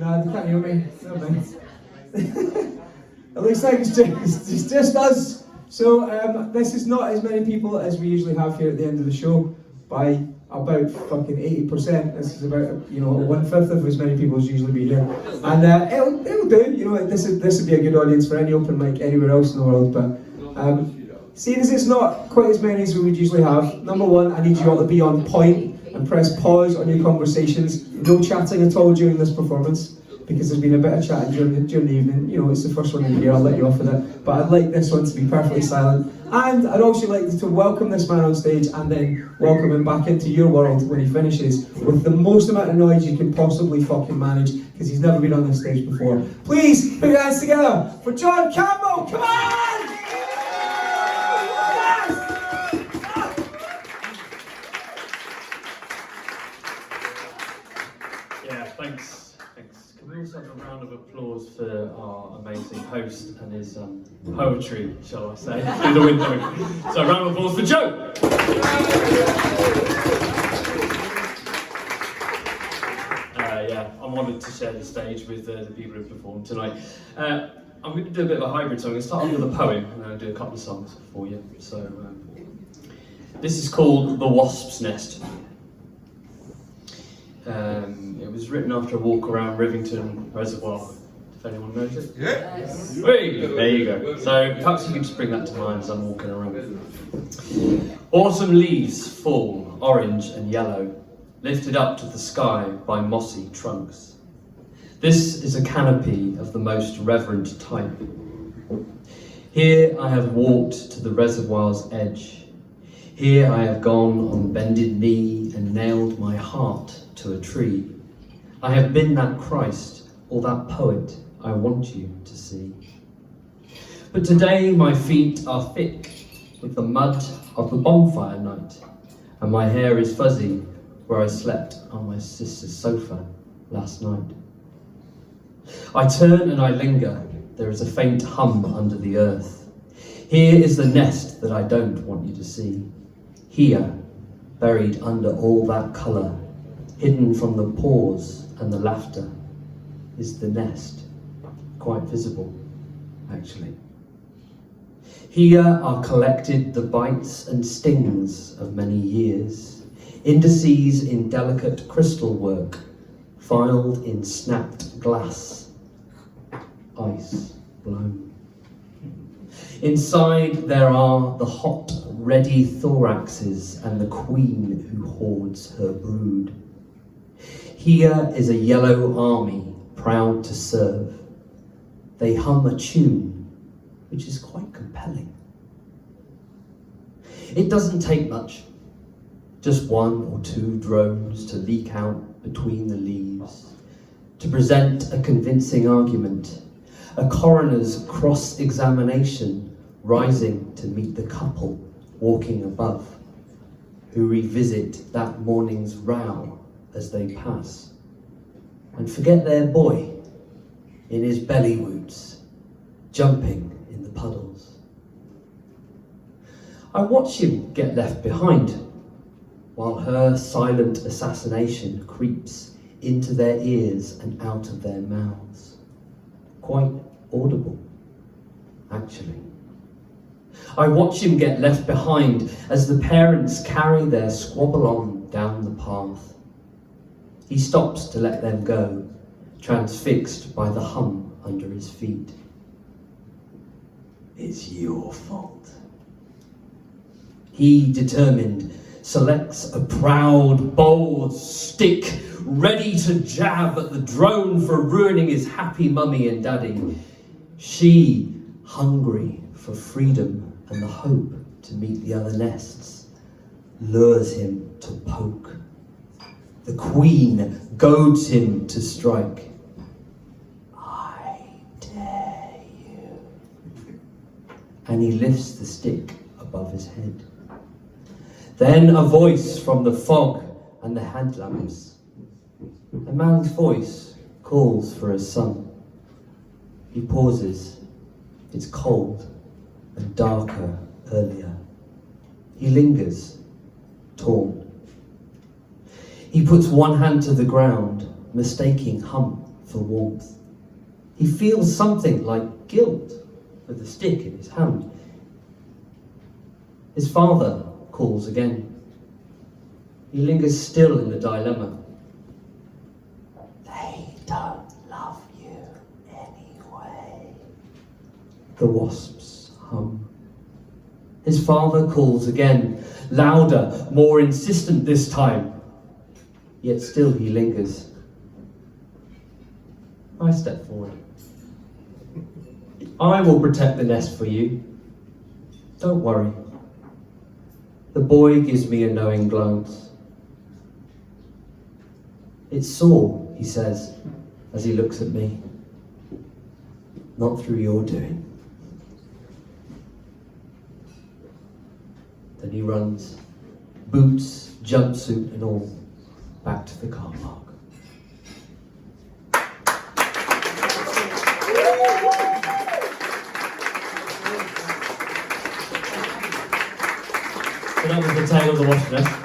No, they can't hear me. Never mind. It looks like it's just us. So this is not as many people as we usually have here at the end of the show. By about fucking 80%. This is about 1/5 of as many people as usually be here. And it'll do. You know, this would be a good audience for any open mic anywhere else in the world. But seeing as it's not quite as many as we would usually have, number one, I need you all to be on point and press pause on your conversations. No chatting at all during this performance, because there's been a bit of chatting during the evening. You know, it's the first one in the year, I'll let you off with it. But I'd like this one to be perfectly silent. And I'd also like to welcome this man on stage and then welcome him back into your world when he finishes with the most amount of noise you can possibly fucking manage, because he's never been on this stage before. Please put your hands together for John Campbell. Come on! Yeah, thanks. Can we also have a round of applause for our amazing host and his poetry, shall I say, through the window. So a round of applause for Joe! I'm honoured to share the stage with the people who performed tonight. I'm going to do a bit of a hybrid, so I'm going to start off with a poem and then I'll do a couple of songs for you. So this is called The Wasp's Nest. It was written after a walk around Rivington Reservoir, if anyone knows it. Yes. Whee! There you go. So perhaps you can just bring that to mind as I'm walking around. Autumn leaves fall, orange and yellow, lifted up to the sky by mossy trunks. This is a canopy of the most reverent type. Here I have walked to the reservoir's edge. Here I have gone on bended knee and nailed my heart to a tree. I have been that Christ or that poet I want you to see. But today my feet are thick with the mud of the bonfire night, and my hair is fuzzy where I slept on my sister's sofa last night. I turn and I linger. There is a faint hum under the earth. Here is the nest that I don't want you to see. Here, buried under all that colour, hidden from the pause and the laughter, is the nest, quite visible, actually. Here are collected the bites and stings of many years, indices in delicate crystal work, filed in snapped glass, ice blown. Inside there are the hot, ready thoraxes and the queen who hoards her brood. Here is a yellow army proud to serve. They hum a tune which is quite compelling. It doesn't take much, just one or two drones to leak out between the leaves, to present a convincing argument, a coroner's cross-examination rising to meet the couple walking above, who revisit that morning's row as they pass, and forget their boy in his belly woods, jumping in the puddles. I watch him get left behind, while her silent assassination creeps into their ears and out of their mouths. Quite audible, actually. I watch him get left behind as the parents carry their squabble on down the path. He stops to let them go, transfixed by the hum under his feet. It's your fault. He, determined, selects a proud, bold stick, ready to jab at the drone for ruining his happy mummy and daddy. She, hungry for freedom and the hope to meet the other nests, lures him to poke. The queen goads him to strike. I dare you. And he lifts the stick above his head. Then a voice from the fog and the headlamps. A man's voice calls for his son. He pauses. It's cold and darker earlier. He lingers, torn. He puts one hand to the ground, mistaking hum for warmth. He feels something like guilt for the stick in his hand. His father calls again. He lingers still in the dilemma. They don't love you anyway. The wasps hum. His father calls again, louder, more insistent this time. Yet still he lingers. I step forward. I will protect the nest for you. Don't worry. The boy gives me a knowing glance. It's sore, he says, as he looks at me. Not through your doing. Then he runs, boots, jumpsuit and all, back to the car park. So that was the tale of the wasp nest.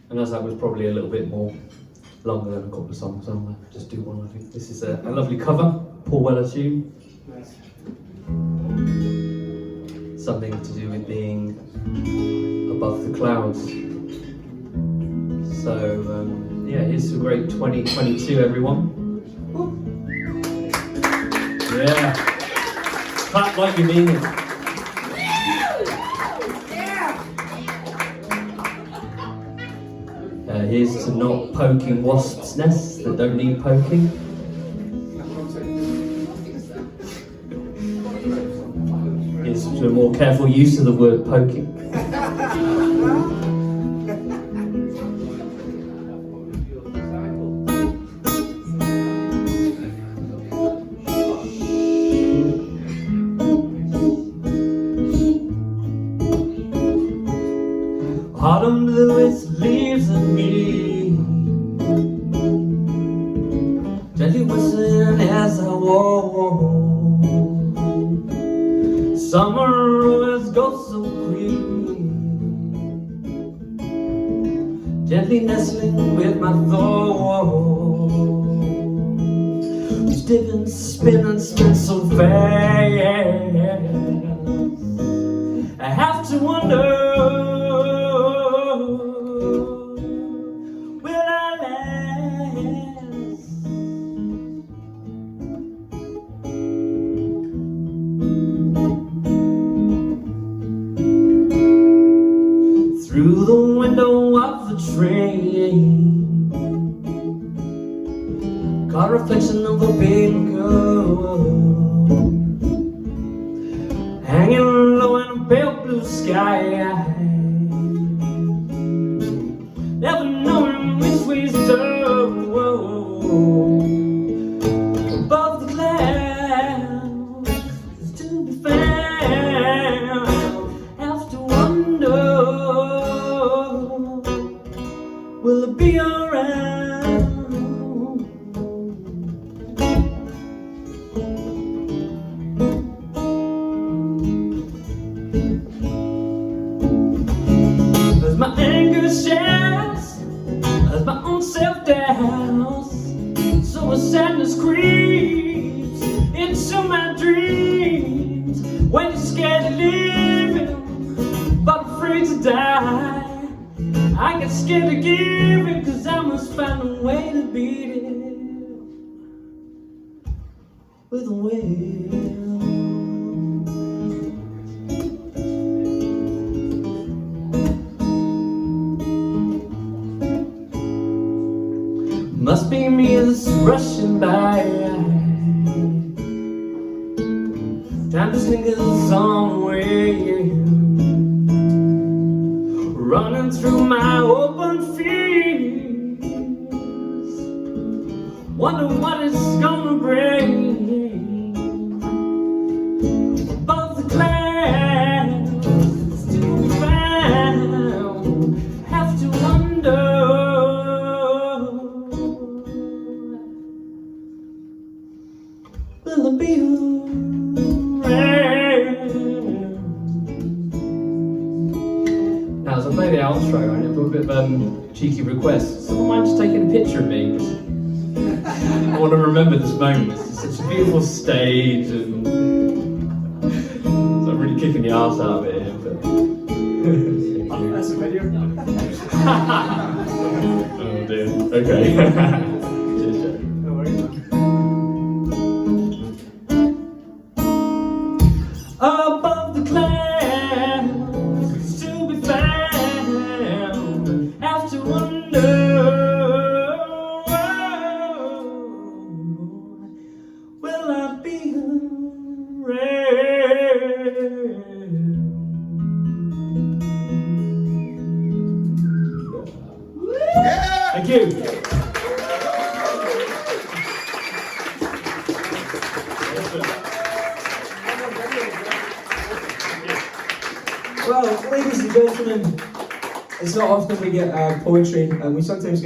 And as that was probably a little bit more longer than a couple of songs, I'll just do one. I think this is a lovely cover, Paul Weller tune. Something to do with being above the clouds. So yeah, here's a great 2022, everyone. Yeah, clap like you mean it. Here's to not poking wasps' nests that don't need poking. Here's to a more careful use of the word poking. Autumn blew its leaves at me, gently whistling as I walk. Summer always goes so quick, gently nestling with my thoughts, dip and spin and spin so fast. I have to wonder, through the window of the train, caught a reflection of a baby girl, hanging low in a pale blue sky, never knowing which way's down. Above the clouds is to be found. Have to wonder, will it be around? As my anger shouts, as my own self-doubts, so a sadness creeps into my dreams. When you're scared of living, but afraid to die, I get scared to give it, 'cause I must find a way to beat it with a will. Must be me that's rushing by. Time just lingers on the way, running through my open fields. Wonder what it's gonna bring. Above the clouds, still be found. Have to wonder, will it be around? Now, as I play it out, intro, and I've got a bit of cheeky request. Someone mind just taking a picture of me? I want to remember this moment. It's such a beautiful stage, and so I'm really kicking the arse out of it here. But That's a video. oh dear. Okay. Cheers, Joe. No worries, man. Above the clouds, to be found after wonder. Will I be around? Thank you. Well, ladies and gentlemen, it's not often we get poetry, and we sometimes